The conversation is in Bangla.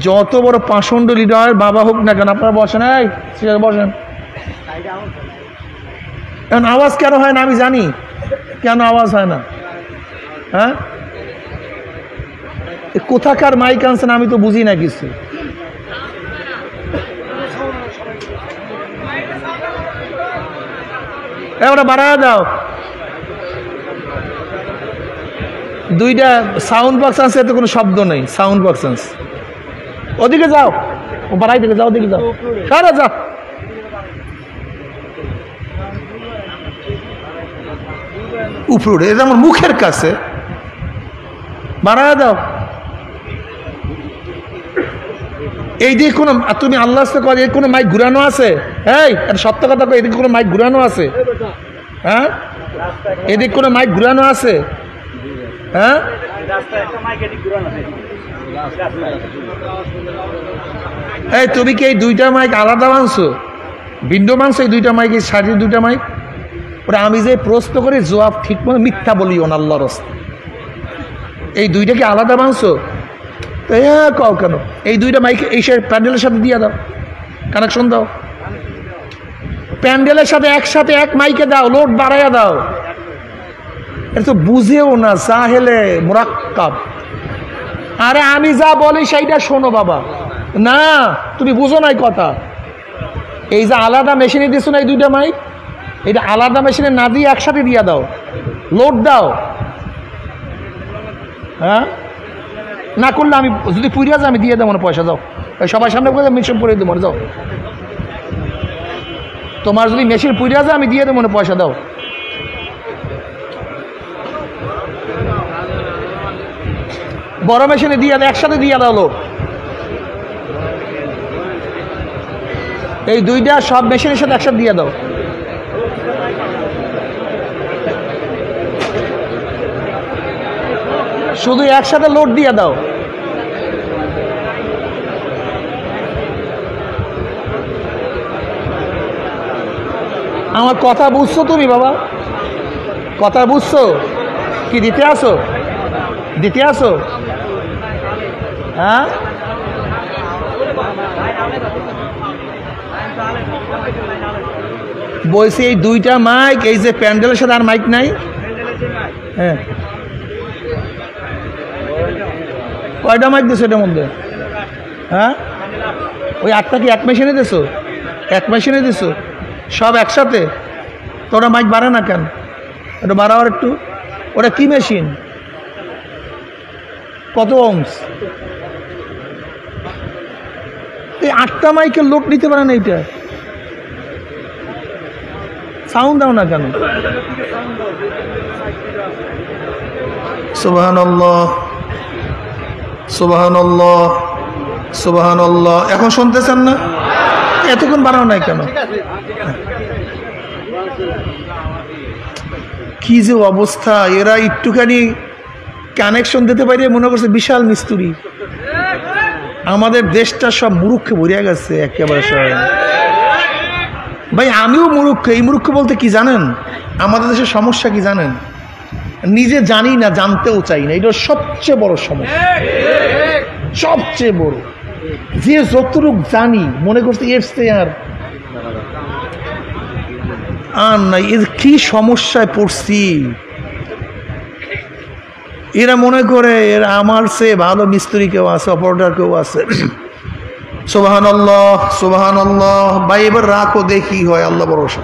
যত বড় পাষণ্ড লিডার বাবা হোক না কেন, আপনারা বসেন, এই বসেন। এখন আওয়াজ কেন হয় না আমি জানি, কেন আওয়াজ হয় না? হ্যাঁ, কোথাকার মাইক আনছেন আমি তো বুঝি না কিছু। ওটা বাড়ায় দাও। দুইটা সাউন্ড বক্স আছে, এতে কোনো শব্দ নেই। সাউন্ড বক্স আছে, ওদিকে যাও, ও বাড়াই দিকে যাও, ওদিকে যাও, সারা যাও। উপরে এটা আমার মুখের কাছে, বাড়ায় দাও। এই দিকে কোনো, তুমি আল্লাহ এই কোনো মাইক ঘুরানো আছে? এই সত্য কথা কই, এদিকে কোনো মাইক ঘুরানো আছে? হ্যাঁ, এদিকে কোনো মাইক ঘুরানো আছে? হ্যাঁ, এই তুমি কি এই দুইটা মাইক আলাদা মানছো, ভিন্ন মানছো? এই দুইটা মাইক, এই সারির দুইটা মাইক, ওরা আমি যে প্রশ্ন করি জবাব ঠিক মতো মিথ্যা বলিও না আল্লাহর রাস্তায়। এই দুইটা কি আলাদা মানছো? তো কও কেন? এই দুইটা মাইক এই প্যান্ডেলের সাথে দিয়ে দাও, কানেকশন দাও, প্যান্ডেলের সাথে একসাথে এক মাইকে দাও, লোড বাড়াইয়া দাও। এটা তো বুঝেও না, জাহেলে মুরাক্কাব। আরে আমি যা বলি সেইটা শোনো বাবা। না, তুমি বুঝো নাই কথা। এই যে আলাদা মেশিনে দিছো না এই দুইটা মাইক, এটা আলাদা মেশিনে না দিয়ে একসাথে দিয়ে দাও, লোড দাও। হ্যাঁ, না করলে আমি যদি পুরিয়া যাই আমি দিয়ে দেবো না পয়সা। যাও, সবার সামনে করে মেশিন পরে দেবো, যাও। তোমার যদি মেশিন পুরিয়া যায় আমি দিয়ে দেবো না পয়সা, দাও। বড় মেশিনে দিয়ে দাও, একসাথে দিয়ে দাও লোক। এই দুইটা সব মেশিনের সাথে একসাথে দিয়ে দাও। শুধু একসাথে লোড দিয়ে দাও। আমার কথা বুঝছো তুমি বাবা? কথা বুঝছো? কি দিতে আসো? দিতে আসো? হ্যাঁ, বলছি এই দুইটা মাইক, এই যে প্যান্ডেলের সাথে আর মাইক নাই। হ্যাঁ, কয়টা মাইক দিছো এটার মধ্যে? হ্যাঁ, ওই আটটা কি এক মেশিনে দিছো? এক মেশিনে দিছো সব একসাথে? তো ওটা মাইক বাড়ে না কেন? ওটা বাড়াওয়ার একটু। ওটা কি মেশিন? কত ওহমস? এই আটটা মাইকের লোড নিতে পারে না এইটা? সাউন্ড দাও না কেন? সুবহানাল্লাহ, সুবহানাল্লাহ, সুবহানাল্লাহ। এখন শুনতেছেন না? এতক্ষণ বাড়াও নাই কেন? কি যে অবস্থা! এরা একটুখানি কানেকশন দিতে পারে মনে করছে বিশাল মিস্ত্রি। আমাদের দেশটা সব মূর্খে ভরিয়া গেছে একেবারে সবাই। ভাই আমিও মূর্খ। এই মূর্খ বলতে কি জানেন? আমাদের দেশের সমস্যা কি জানেন? নিজে জানি না, জানতেও চাই না। এটা সবচেয়ে বড় সমস্যা, সবচেয়ে বড়। যে যতটুক জানি মনে করছে এর চেয়ে আর নাই। এর কি সমস্যায় পড়ছি। এরা মনে করে এরা আমার চেয়ে ভালো মিস্ত্রি কেউ আছে, অপারেটর কেউ আছে। সুবহানাল্লাহ, সুবহানাল্লাহ। ভাই এবার রাখো, দেখি হয়, আল্লাহ ভরসা।